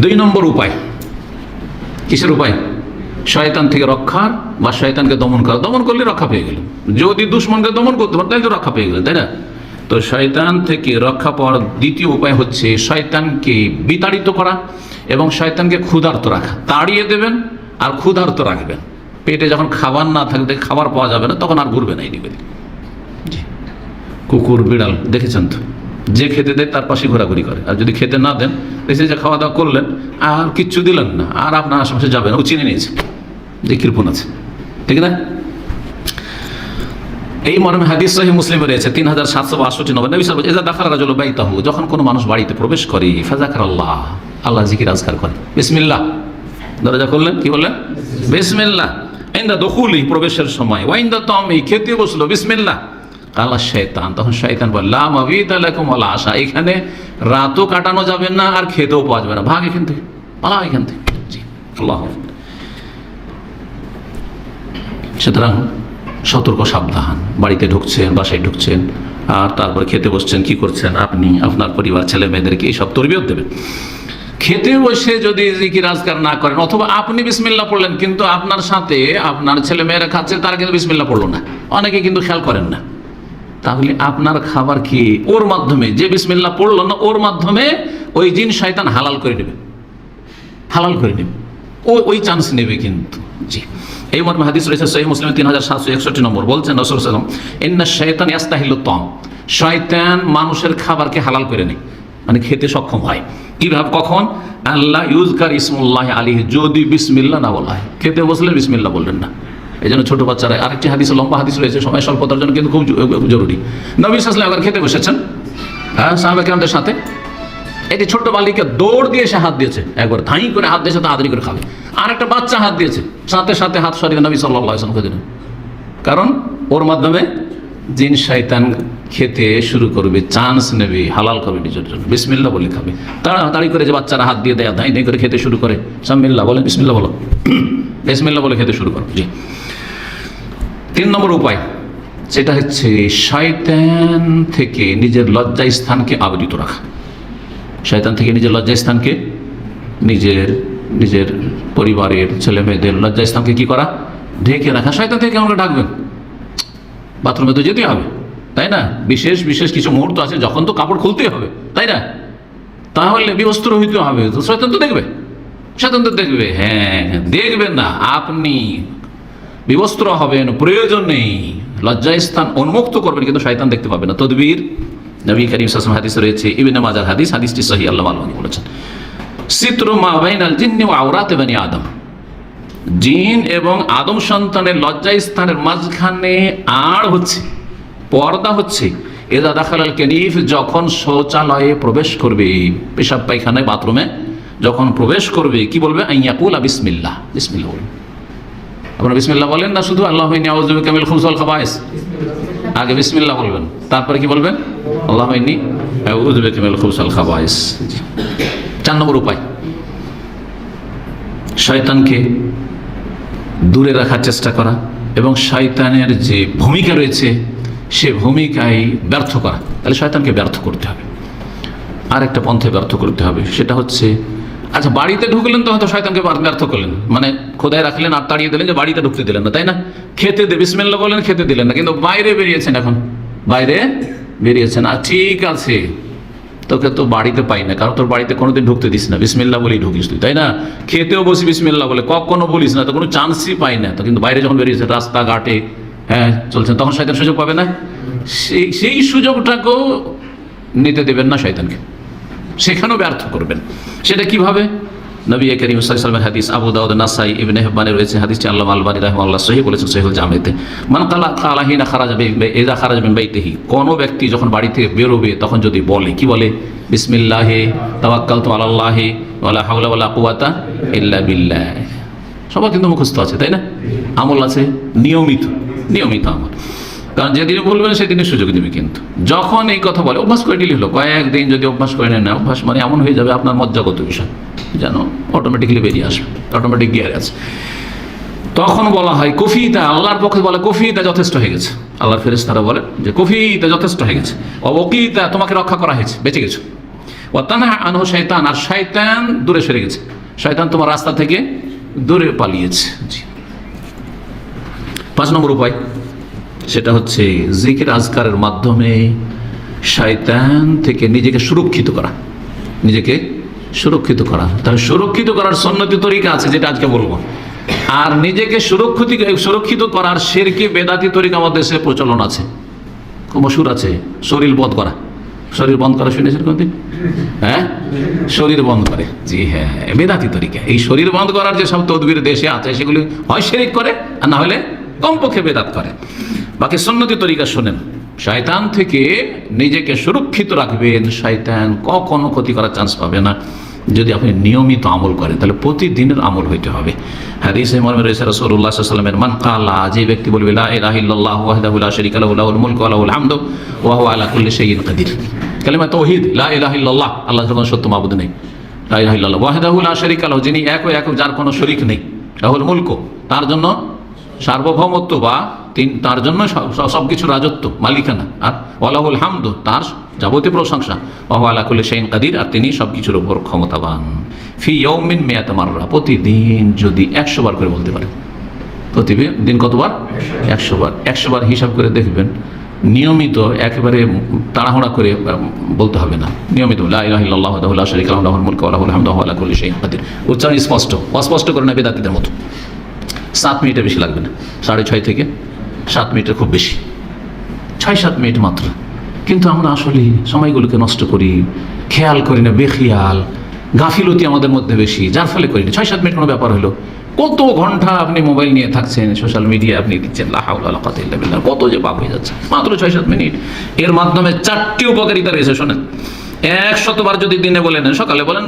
2 নম্বর উপায়, কিসের উপায়? শয়তান থেকে রক্ষার বা শয়তানকে দমন করা। দমন করলে রক্ষা পেয়ে গেল। যদি দুশ্মনকে দমন করতে পারে তাহলে তো রক্ষা পেয়ে গেল, তাই না? তো শয়তান থেকে রক্ষা পাওয়ার দ্বিতীয় উপায় হচ্ছে শয়তানকে বিতাড়িত করা এবং শয়তানকে ক্ষুধার্ত রাখা। তাড়িয়ে দেবেন আর ক্ষুধার্ত রাখবেন। পেটে যখন খাবার না থাকবে, খাবার পাওয়া যাবে না, তখন আর ঘুরবে না এদিকে। কুকুর বিড়াল দেখেছেন তো, যে খেতে দেয় তার পাশে ঘোরাঘুরি করে, আর যদি খেতে না দেন, এসে যে খাওয়া দাওয়া করলেন আর কিচ্ছু দিলেন না, আর আপনার আশেপাশে যাবে না, ও চিনে নিয়েছে যে কৃপণ আছে, ঠিক না? এই মর্মে হাদিস সহিহ মুসলিমে রয়েছে 3762 নম্বর। নবী সাল্লাল্লাহু আলাইহি ওয়াসাল্লাম ইযা দাখালা রাজুলু বাইতাহু, যখন কোনো মানুষ বাড়িতে প্রবেশ করে, ফাযাকারাল্লাহ, আল্লাহ জিকির আজকার করে, বিসমিল্লাহ, দরজা খুললেন, কি বললেন? বিসমিল্লাহ। ইনদা দুখুলি, প্রবেশের সময়, ওয়া ইনদা তামি, খেতে বসলো, বিসমিল্লাহ। কালা শয়তান, তখন শয়তান বলে লা মাবিতা লাকুম ওয়ালা আশা, এখানে রাতও কাটানো যাবে না আর খেতেও পাওয়া যাবে না, ভাগ এখান থেকে, পালা এখান থেকে। জি, আল্লাহ। সুতরাং সতর্ক, সাবধান। বাড়িতে ঢুকছেন, বাসায় ঢুকছেন, আর তারপরে খেতে বসছেন, কি করছেন? আপনি আপনার পরিবার, ছেলে মেয়েদেরকে এইসব তরবিয়ত দেবেন। খেতে বসে যদি জিকির আজকার না করেন, অথবা আপনি বিসমিল্লাহ পড়লেন কিন্তু আপনার সাথে আপনার ছেলে মেয়েরা খাচ্ছে, তারা কিন্তু বিসমিল্লাহ পড়লো না, অনেকে কিন্তু খেয়াল করেন না, তাহলে আপনার খাবার কি ওর মাধ্যমে, যে বিসমিল্লাহ পড়লো না ওর মাধ্যমে ওই জিন শয়তান হালাল করে নেবে, হালাল করে নেবে, ওই চান্স নেবে কিন্তু। জি, এই মর্মে হাদিস রয়েছে সহিহ মুসলিম 3761 নম্বর। বলছেন রাসূল সাল্লাল্লাহু আলাইহি ওয়াসাল্লাম, ইন্নাশ শাইতান ইয়াস্তাহিলুত তাম, শয়তান মানুষের খাবারকে হালাল করে নেয়, মানে খেতে সক্ষম হয়। কিভাবে? কখন? আল্লাহ ইউজকার ইসমুল্লাহ আলাইহি, যদি বিসমিল্লাহ না বলা হয়, খেতে বসলে বিসমিল্লাহ বললেন না। এই জন্য ছোট বাচ্চারা, আরেকটি হাদিস, লম্বা হাদিস রয়েছে, সময় স্বল্পতার জন্য কিন্তু খুব জরুরি। নবী সাল্লাল্লাহু আলাইহি ওয়াসাল্লাম একবার খেতে বসেছেন, হ্যাঁ, সাহাবায়ে কেরামদের সাথে, এটি ছোট্ট বালিকা দৌড় দিয়ে এসে হাত দিয়েছে, একবার ধাই করে হাত দিয়েছে, তাড়াতাড়ি করে খাবে। আর একটা বাচ্চা হাত দিয়েছে, সাথে সাথে হাত সরিয়ে নবী সাল্লাল্লাহু আলাইহি ওয়াসাল্লাম দিলেন, কারণ ওর মাধ্যমে জিন শয়তান খেতে শুরু করবে, চান্স নেবে, হালাল করবে নিজের জন্য, বিসমিল্লাহ বলে খাবে। তাড়াতাড়ি করে যে বাচ্চারা হাত দিয়ে দেয়, ধাই ধাই করে খেতে শুরু করে, সামিল্লাহ বলে, বিসমিল্লাহ বলো, বিসমিল্লাহ বলে খেতে শুরু করো। জি, 3 নম্বর উপায়, সেটা হচ্ছে শয়তান থেকে নিজের লজ্জাস্থানকে আবৃত রাখা। শয়তান থেকে নিজের লজ্জাস্থানকে, নিজের পরিবারের ছেলে মেয়েদের লজ্জাস্থানকে কি করা? ঢেকে রাখা। শয়তান থেকে আমাকে ডাকবেন, বাথরুমে তো যেতে হবে, তাই না? বিশেষ বিশেষ কিছু মুহূর্ত আছে যখন তো কাপড় খুলতেই হবে, তাই না? তাহলে বিবস্ত্র হইতে হবে, তো শয়তান তো দেখবে, শয়তান তো দেখবে। হ্যাঁ, দেখবেন না, আপনি বিবস্ত্র হবেন, প্রয়োজন নেই, লজ্জাস্থান উন্মুক্ত করবেন, কিন্তু শয়তান দেখতে পাবে না। তদবীর, নবী করিম সাল্লাল্লাহু আলাইহি ওয়াসাল্লাম হাদিস রয়েছে, ইবনে মাজাহ হাদিস, হাদিসটি সহিহ, আল্লাহ আলবানী বলেছেন, সিতরু মা বাইনাল জিন্নি ওয়া আওরাতি বানি আদম, জিন এবং আদম সন্তানের লজ্জাস্থানের মাঝখানে আড় হচ্ছে, পর্দা হচ্ছে, ইযা দাখালাল কানিফ, যখন শৌচালয়ে প্রবেশ করবে, পেশাব পায়খানায়, বাথরুমে যখন প্রবেশ করবে, কি বলবে? আইয়াকুলা বিসমিল্লাহ, বিসমিল্লাহ বলবে। আপনারা বিসমিল্লাহ বলেন না? শুধু আল্লাহুম্মা ইন্নী আউযু বিকা মিনাল খুবুসি ওয়াল খাবায়েস, আগে বিসমিল্লাহ বলবেন, তারপরে কি বলবেন? আল্লাহুম্মা ইন্নী আউযু বিকা মিনাল খুবুসি ওয়াল খাবায়েস। 4 নম্বর উপায়, শয়তানকে দূরে রাখার চেষ্টা করা এবং শয়তানের যে ভূমিকা রয়েছে সে ভূমিকায় ব্যর্থ করা। তাহলে শয়তানকে ব্যর্থ করতে হবে। আর একটা পন্থায় ব্যর্থ করতে হবে, সেটা হচ্ছে, আচ্ছা, বাড়িতে ঢুকলেন তো হয়তো শয়তানকে ব্যর্থ করলেন, মানে খোদায় রাখলেন আর তাড়িয়ে দিলেন, যে বাড়িতে ঢুকতে দিলেন না, তাই না? খেতে দে, বিসমিল্লাহ বলেন, খেতে দিলেন না, কিন্তু বাইরে বেরিয়েছেন, এখন বাইরে বেরিয়েছেন, আর ঠিক আছে, তোকে তো বাড়িতে পাই না, কারণ তোর বাড়িতে কোনোদিন ঢুকতে দিস না, বিসমিল্লাহ বলেই ঢুকিস তুই, তাই না? খেতেও বসি বিসমিল্লাহ বলে, কখনো বলিস না, তো কোনো চান্সই পাই না, তো কিন্তু বাইরে যখন বেরিয়েছে, রাস্তাঘাটে, হ্যাঁ, চলছেন, তখন শয়তান সুযোগ পাবে না? সেই সুযোগটাকেও নিতে দেবেন না শয়তানকে, সেখানেও ব্যর্থ করবেন। সেটা কিভাবে? নবী করিম সাল্লাল্লাহু আলাইহি ওয়াসাল্লামের হাদিস, আবু দাউদ, নাসাই, ইবনে হিব্বানে রয়েছে, হাদিসটি আল্লামা আলবানী রাহিমাহুল্লাহ সহিহ বলেছেন সহিহুল জামিতে। মান কালা হিনা খারাজা ইযা খারাজা মিন বাইতিহি, কোন ব্যক্তি যখন বাড়ি থেকে বেরোবে তখন যদি বলে, কি বলে? বিসমিল্লাহি তাওয়াক্কালতু আলাল্লাহি ওয়ালা হাওলা ওয়ালা কুওয়াতা ইল্লা বিল্লাহ। সবার কিন্তু মুখস্থ আছে, তাই না? আমল আছে, নিয়মিত আমল, কারণ যেদিনে বলবেন সেদিনে সুযোগ দেবে। কিন্তু যখন এই কথা বলে, অভ্যাস করে নিলে হলো, কয়েকদিন যদি অভ্যাস করে নেন, অভ্যাস মানে এমন হয়ে যাবে আপনার মজ্জাগত বিষয়, যেন অটোমেটিক্যালি বেরিয়ে আসবে, অটোমেটিক গিয়ার আছে। তখন বলা হয় কফিতা, আল্লাহর পক্ষে বলে কফিতা, যথেষ্ট হয়ে গেছে। আল্লাহর ফেরেশতারা বলে যে কফিতা, যথেষ্ট হয়ে গেছে। অবকিতা, তোমাকে রক্ষা করা হয়েছে, বেঁচে গেছো। ওয়া তানহা আনহু শাইতান, আর শয়তান দূরে সরে গেছে, শয়তান তোমার রাস্তা থেকে দূরে পালিয়েছে। জি। 5 নম্বর উপায়, সেটা হচ্ছে জিকির আজকারের মাধ্যমে শয়তান থেকে নিজেকে সুরক্ষিত করা, নিজেকে সুরক্ষিত করা। তাহলে সুরক্ষিত করার সুন্নতি তরিকা আছে, যেটা আজকে বলবো। আর নিজেকে সুরক্ষিত করার শিরকি বেদাতি তরিকা আমাদের দেশে প্রচলন আছে, খুব মশহুর আছে। শরীর বন্ধ করা, শরীর বন্ধ করা শুনেছেন কোনদিন? হ্যাঁ, শরীর বন্ধ করে, জি হ্যাঁ, বেদাতি তরিকা। এই শরীর বন্ধ করার যে সব তদবির দেশে আছে, সেগুলি হয় শিরক করে, আর না হলে কমপক্ষে বেদাত করে। বাকি সুন্নতি তরিকা শোনেন। শয়তান থেকে নিজেকে সুরক্ষিত রাখবেন, শয়তান কখনো ক্ষতি করার চান্স পাবে না যদি আপনি নিয়মিত আমল করেন। তাহলে প্রতিদিনের আমল হইতে হবে। হাদিসে মর্মে রয়েছে রাসূলুল্লাহ সাল্লাল্লাহু আলাইহি ওয়াসাল্লামের, মান কালা, যে ব্যক্তি বলবে লা ইলাহা ইল্লাল্লাহু ওয়াহদাহু লা শারীকা লাহু লাহুল মুলকু ওয়া লাহুল হামদু ওয়া হুয়া আলা কুল্লি শাইইন কাদির। কালিমা তাওহীদ, লা ইলাহা ইল্লাল্লাহ, আল্লাহর কোনো সত্য মাবুদ নেই। লা ইলাহা ইল্লাল্লাহ ওয়াহদাহু লা শারীকা লাহু, যিনি এক, যার কোনো শরীক নেই। লাহুল মুলকু, তার জন্য সার্বভৌমত্ব বা তার জন্য সবকিছু রাজত্ব, মালিকানা। আর ওয়ালাহুল হামদু, তার যাবতীয় প্রশংসা। ওয়া হুয়া আলা কুল্লি শাইইন কাদির, আর তিনি সবকিছুর উপর ক্ষমতাবান। ফি ইয়াউমিন মিয়াত মাররা, প্রতিদিন যদি 100 বার করে বলতে পারে। প্রতিদিন কতবার? 100 বার। 100 বার হিসাব করে দেখবেন, নিয়মিত, একেবারে তাড়াহুড়া করে বলতে হবে না। নিয়মিত লা ইলাহা ইল্লাল্লাহু ওয়াহদাহু লা শারীকা লাহু লাহুল মুলকু ওয়া লাহুল হামদু ওয়া হুয়া আলা কুল্লি শাইইন কাদির। উচ্চারণ স্পষ্ট, অস্পষ্ট করে না বেদাতীদের মতো। 7 মিনিটের বেশি লাগবে না, 6.5 থেকে 7 মিনিটের খুব বেশি, 6-7 মিনিট মাত্র। কিন্তু আমরা আসলে সময়গুলোকে নষ্ট করি, খেয়াল করি না, বেখেয়াল, গাফিলতি আমাদের মধ্যে বেশি, যার ফলে করি না। 6-7 মিনিট কোনো ব্যাপার হলো। কত ঘন্টা আপনি মোবাইল নিয়ে থাকছেন, সোশ্যাল মিডিয়া আপনি দিচ্ছেন, লা হাওলা ওয়ালা কুওয়াতা ইল্লা বিল্লাহ, কত যে পাপ হয়ে যাচ্ছে মাত্র 6-7 মিনিট। এর মাধ্যমে 4টি উপকারিতা রয়েছে, শোনেন। 100 বার যদি দিনে বলেন, সকালে বলেন,